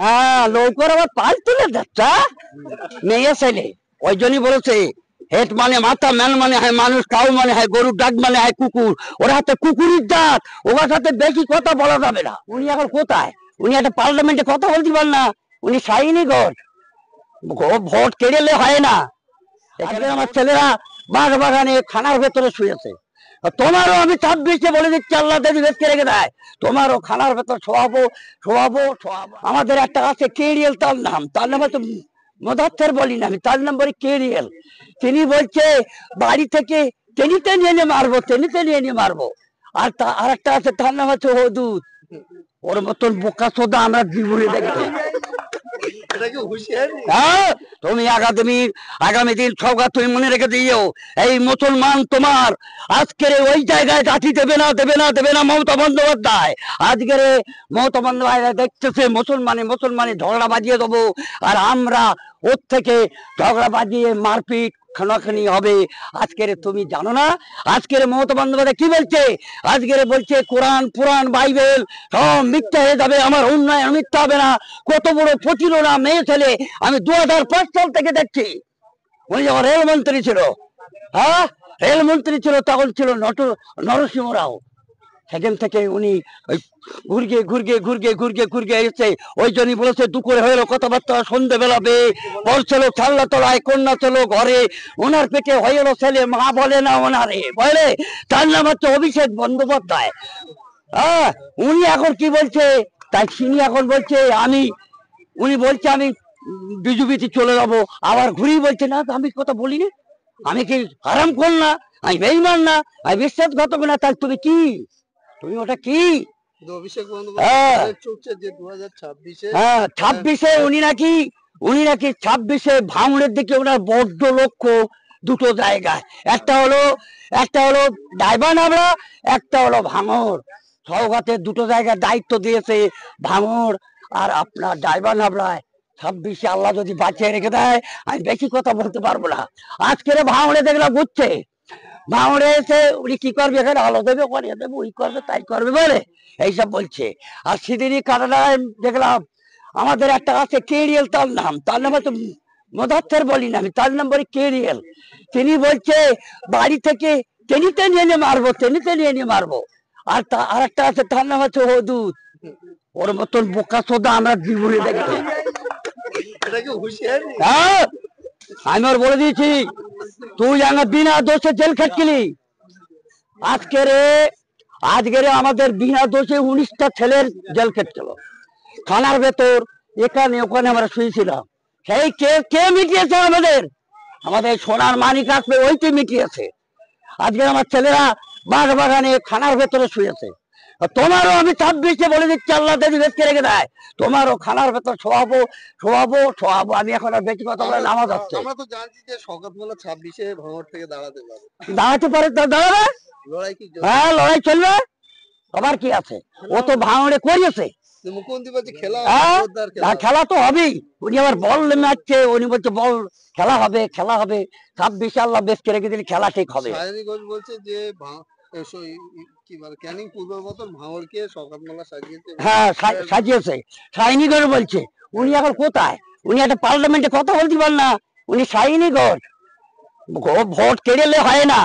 হ্যাঁ, নৌকোর আবার পাল তুলে যাচ্ছে মেয়ে ছেলে। ওই জন্যই বলেছে হেড মানে মাথা, ম্যান মানে হয় মানুষ, কাউ মানে হয় গরুর, ডাক মানে হয় কুকুর। ওরা হাতে কুকুরের জাত, ওর সাথে বেশি কথা বলা যাবে না। উনি এখন কোথায়? উনি একটা পার্লামেন্টে কথা বলতে পারেন না। উনি সাইনি গড, ভোট কেড়েলে হয় না। এখানে আমার ছেলেরা বাঘ বাগানে খানার ভেতরে শুয়েছে। তোমারও আমি 26-এ বলে দিচ্ছি, আল্লাহ যদি বেঁচে রেখে দেয়, তোমারও খানার ভেতর শোয়াবো শোয়াবো শোয়াবো। আমাদের একটা আছে কেরিয়াল, তার নাম হচ্ছে মদার্থের বলি না আমি, তার নাম বলি কেরিয়াল। তিনি বলছে বাড়ি থেকে টেনিতে নিয়ে নিয়ে মারবো, টেনিতে নিয়ে নিয়ে মারবো। আর একটা আছে, তার নাম হচ্ছে হদুদ। ওর মতন বোকা সোদা আমরা জীবনে দেখি। হ্যাঁ, তুমি আগামী দিন সৌগা তুমি মনে রেখে দিও, এই মুসলমান তোমার আজকের ওই জায়গায় গাঠি দেবে না, দেবে না, দেবে না মমতা বন্দ্যোপাধ্যায়। আজকের মমতা বন্দ্যোপাধ্যায় দেখতেছে মুসলমানে ঝগড়া বাজিয়ে দেবো, আর আমরা ওর থেকে ঝগড়া বাজিয়ে মারপিট খানাখানি হবে। আজকের তুমি জানো না আজকের মমতা বন্দ্যোপাধ্যায় কি বলছে? আজকের বলছে কোরআন পুরাণ বাইবেল সব মিথ্যা হয়ে যাবে, আমার উন্নয়ন মিথ্যা হবে না। কত বড় ফটিল না মেয়ে ছেলে, আমি 2005 সাল থেকে দেখছি। উনি যখন রেলমন্ত্রী ছিল, হ্যাঁ রেলমন্ত্রী ছিল, তখন ছিল নরসিংহ রাও। সেখান থেকে উনি ঘুরগে এসছে। ওই জন্যই বলেছে দুপুরে হয়ে গেল কথাবার্তা, সন্ধ্যেবেলা পড়ছিল ছাল্লা তলায়, কন্যা ছিল ঘরে, ওনার পেটে হয়ে গেল ছেলে, মা বলে না ওনারে বলে। তার নাম হচ্ছে অভিষেক বন্দ্যোপাধ্যায়। হ্যাঁ, উনি এখন কি বলছে? তাই তিনি এখন বলছে উনি বলছে আমি বিজেপিতে চলে যাবো। আবার ঘুরিয়ে বলছে না, আমি কথা বলিনি, আমি কি হারাম কর না, আমি বেঈমান না, আমি বিশ্বাসঘাতক না। তাই তুমি কি, তুমি ওটা কি? অভিষেক বন্দ্যোপাধ্যায় চলছে যে 2026-এ, হ্যাঁ 26-এ উনি নাকি 26-এ ভাঙড়ের দিকে ওনার বড্ড লক্ষ্য দুটো জায়গায়, একটা হলো ডাইবানাবড়া, একটা হলো ভাঙড়। সৌগাতের দুটো জায়গায় দায়িত্ব দিয়েছে, ভাঙড় আর আপনার ডাইবানাবড়ায়। 26-এ আল্লাহ যদি বাঁচিয়ে রেখে দেয়, আমি বেশি কথা বলতে পারবো না। আজকের ভাঙড়ে দেখলাম ঘুরছে, ভাঙড়ে এসে উনি কি করবে, এখানে আলো দেবে, ওখানে দেবে, ওই করবে তাই করবে বলে এইসব বলছে। আর সেদিনই কানাডায় দেখলাম আমাদের একটা আছে কেরিয়াল, তার নাম হচ্ছে মদার্থের বলি না আমি, তার নাম বলি কেরিয়াল। তিনি বলছে বাড়ি থেকে টেনিতে নিয়ে নিয়ে মারবো, টেনিতে নিয়ে নিয়ে মারবো। আর একটা আছে, তার নাম হচ্ছে হদুদ। ওর মতন বোকা সোদা আমরা জীবনে দেখি। হ্যাঁ, আমি ওর বলে দিয়েছি, তুই আমার বিনা দোষে জেল খাটছিলি। আজকের আমাদের বিনা দোষে 19টা ছেলের জেল খেটছিল থানার ভেতর, এখানে ওখানে আমরা শুয়েছিলাম। সেই কে মিটিয়েছে? আমাদের সোনার মানিক আসবে, ওইটি মিটিয়েছে। আজকে আমার ছেলেরা বাঘ বাগানে খানার ভেতরে শুয়েছে। তোমারও আমি 26-এ বলে দিচ্ছি, আল্লাহ যদি বেঁচে রেখে দেয়, তোমারও খানার ভেতর শোয়াবো শোয়াবো শোয়াবো। আমি এখন আর বেশি কথা বলে নামাজ হচ্ছে। আমরা তো জানছি যে শওকত মোল্লা 26-এ ভাঙড় থেকে দাঁড়াতে পারে, দাঁড়াবে। লড়াই কি? হ্যাঁ, লড়াই চলবে। আবার কি আছে, ও তো ভাঙড়ে করিয়েছে। খেলা তো হবেই। উনি আবার বল মারছে, উনি বলছে বল খেলা হবে, 26-এ আল্লাহ বেঁচে রেখে দিলে খেলা ঠিক হবে। বলছে যে ক্যানিং পূর্ববর্তন ভাঙড়কে শওকত মোল্লা সাজিয়েছে। হ্যাঁ, সাজিয়েছে সাইনিগড় বলছে। উনি এখন কোথায়? উনি একটা পার্লামেন্টে কথা বলতে পারেন না। উনি সাইনিগড়, ভোট কেড়েলে হয় না।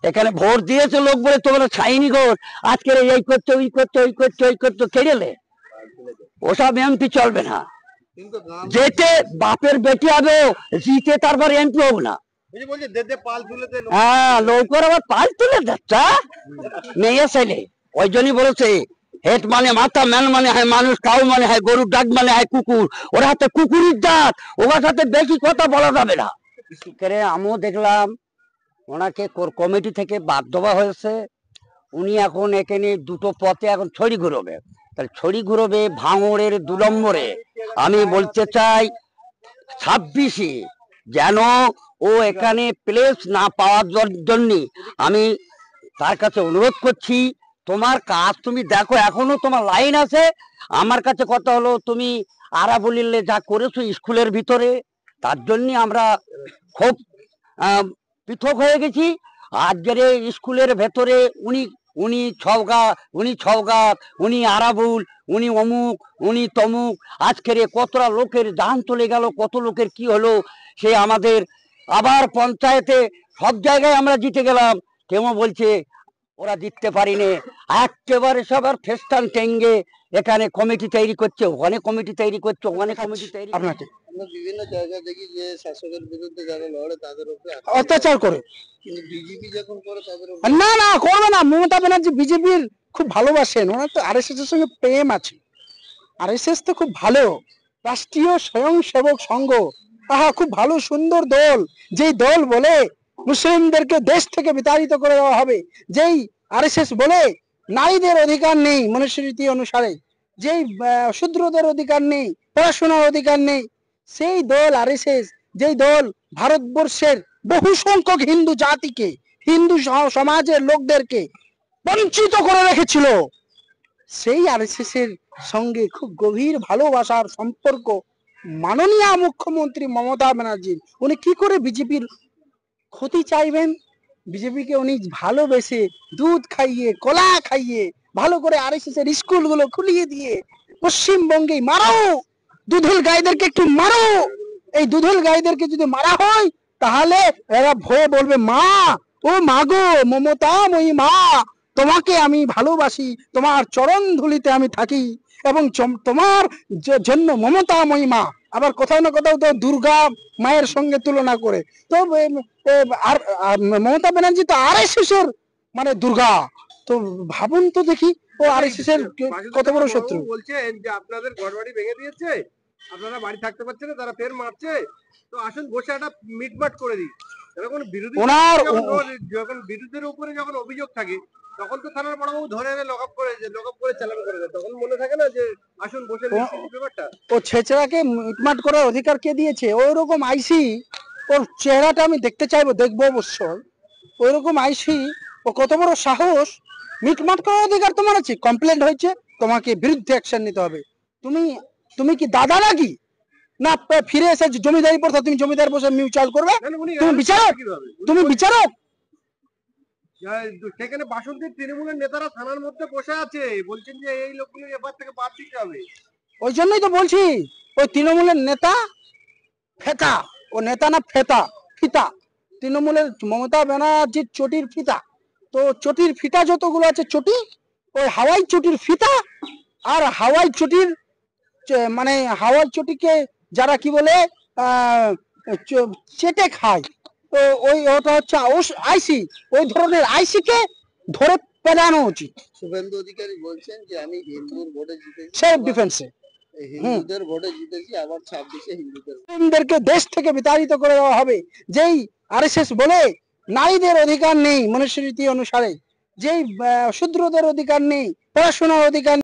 এখানে ভোট দিয়েছে লোক বলে তোমরা সাইনিগড় আজকের এই করছো, ওই করছো, ওই করছো, ওই করছো, কেড়েলে ওসব এমপি চলবে না। যেতে বাপের বেটি হবে, জিতে তারপর এমপি হোক না। হ্যাঁ, নৌকোর আবার পাল তুলে যাচ্ছে মেয়ে ছেলে। ওই জন্যই বলেছে হেড মানে মাথা, ম্যান মানে হয় মানুষ, কাউ মানে হয় গরুর, ডাক মানে হয় কুকুর। ওর হাতে কুকুরের জাত, ওর সাথে বেশি কথা বলা যাবে না। আমিও দেখলাম ওনাকে কমিটি থেকে বাদ দেওয়া হয়েছে। উনি এখন এখানে দুটো পথে এখন ছড়ি ঘুরবে। তাহলে ছড়ি ঘুরবে ভাঙড়ের 2 নম্বরে। আমি বলতে চাই 26-এ যেন ও এখানে প্লেস না পাওয়ার জন্য আমি তার কাছে অনুরোধ করছি, তোমার কাজ তুমি দেখো, এখনো তোমার লাইন আছে। আমার কাছে কথা হলো, তুমি আরাবলিলে যা করেছো স্কুলের ভিতরে, তার জন্য আমরা খুব পৃথক হয়ে গেছি। আজকের স্কুলের ভেতরে উনি উনি ছওগাত, উনি আরাবুল, উনি অমুক, উনি তমুক। আজকের কতটা লোকের জান চলে গেল, কত লোকের কি হলো। সে আমাদের আবার পঞ্চায়েতে সব জায়গায় আমরা জিতে গেলাম, কেউ বলছে ওরা জিততে পারিনি। একেবারে সব আর ফেস্টান টেঙ্গে এখানে কমিটি তৈরি করছে, ওখানে কমিটি তৈরি করছে, ওখানে কমিটি তৈরি আপনাকে আমরা বিভিন্ন জায়গায় দেখি যে শাসকের বিরুদ্ধে যারা লড়ে তাদের উপরে অত্যাচার করে। কিন্তু বিজেপি যখন করে তাদের উপরে না না করবে না, মমতা ব্যানার্জি বিজেপির খুব ভালোবাসেন, ওনার তো আরএসএস এর সঙ্গে প্রেম আছে। আরএসএস তো খুব ভালো রাষ্ট্রীয় স্বয়ংসেবক সংঘ, আহা খুব ভালো সুন্দর দল। যেই দল বলে মুসলিমদেরকে দেশ থেকে বিতাড়িত করে দেওয়া হবে, যেই আরএসএস বলে নারীদের অধিকার নেই মনুষ্যরীতি অনুসারে, যেই শূদ্রদের অধিকার নেই, পড়াশোনার অধিকার নেই, সেই দল আরএসএস। যেই দল ভারতবর্ষের বহু সংখ্যক হিন্দু জাতিকে, হিন্দু সমাজের লোকদেরকে বঞ্চিত করে রেখেছিল, সেই আরএসএস এর সঙ্গে খুব গভীর ভালোবাসার সম্পর্ক মাননীয় মুখ্যমন্ত্রী মমতা ব্যানার্জি। উনি কি করে বিজেপির ক্ষতি চাইবেন? বিজেপিকে উনি ভালোবেসে দুধ খাইয়ে, কলা খাইয়ে, ভালো করে আরএসএস এর স্কুলগুলো খুলিয়ে দিয়ে পশ্চিমবঙ্গে মারো, দুধুল গাইদেরকে একটু মারো। এই দুধুল গাইদেরকে যদি মারা হয় তাহলে এরা ভয়ে বলবে, মা ও মাগো মমতা মই মা, তোমাকে আমি ভালোবাসি, তোমার চরণ ধুলিতে আমি থাকি এবং তোমার জন্য মমতাময়ী মা। আবার কোথাও না কোথাও তো দুর্গা মায়ের সঙ্গে তুলনা করে। তো আর মমতা ব্যানার্জি তো আরএসএস এর মানে দুর্গা। তো ভাবুন তো দেখি ও আরএসএস এর কত বড় শত্রু। বলছেন যে আপনাদের ঘরবাড়ি ভেঙে দিয়েছে, আপনারা বাড়ি থাকতে পারছেন না, তারা ফের মারছে, তো আসুন বসে একটা মিটমাট করে দিই। যখন বিরোধী যখন বিরোধীদের উপরে যখন অভিযোগ থাকে তখন তো থানার বড়বাবু ধরে এনে লক আপ করে চালান করে দেয়, তখন মনে থাকে না যে আসুন বসে ব্যাপারটা। ও ছেচড়াকে মিটমাট করার অধিকার কে দিয়েছে? ওই রকম আইসি, ওর চেহারাটা আমি দেখতে চাইবো, দেখবো অবশ্যই। ওই রকম আইসি, ও কত বড় সাহস! মিটমাট করার অধিকার তোমার আছে? কমপ্লেন্ট হয়েছে, তোমাকে বিরুদ্ধে অ্যাকশন নিতে হবে। তুমি কি দাদা নাকি? না ফিরে এসে জমিদারি প্রথা, তুমি জমিদার বসে মিউচুয়াল করবে? তুমি বিচারক, তুমি বিচারক। সেখানে বাসন্তীর তৃণমূলের নেতারা থানার মধ্যে বসে আছে, বলছেন যে এই লোকগুলো এবার থেকে বাদ দিতে হবে। ওই জন্যই তো বলছি, ওই তৃণমূলের নেতা ফেতা, ও নেতা না ফেতা, ফিতা। তৃণমূলের মমতা ব্যানার্জির চটির ফিতা। তো চটির ফিতা যতগুলো আছে চটি, ওই হাওয়াই চটির ফিতা। আর হাওয়াই চটির মানে হাওয়াই চটিকে যারা কি বলে চেটে খায়, তো ওটা হচ্ছে আইসি। ওই ধরনের আইসি কে ধরে পেলানো উচিত। শুভেন্দু অধিকারী বলছেন যে আমি হিন্দুর ভোটে জিতেছি, সেলফ ডিফেন্সে হিন্দুদের ভোটে জিতেছি, আবার 26-এ মুসলিমদেরকে দেশ থেকে বিতাড়িত করে দেওয়া হবে, যেই আরএসএস বলে নারীদের অধিকার নেই মনুষ্যরীতি অনুসারে, যেই শূদ্রদের অধিকার নেই, পড়াশোনার অধিকার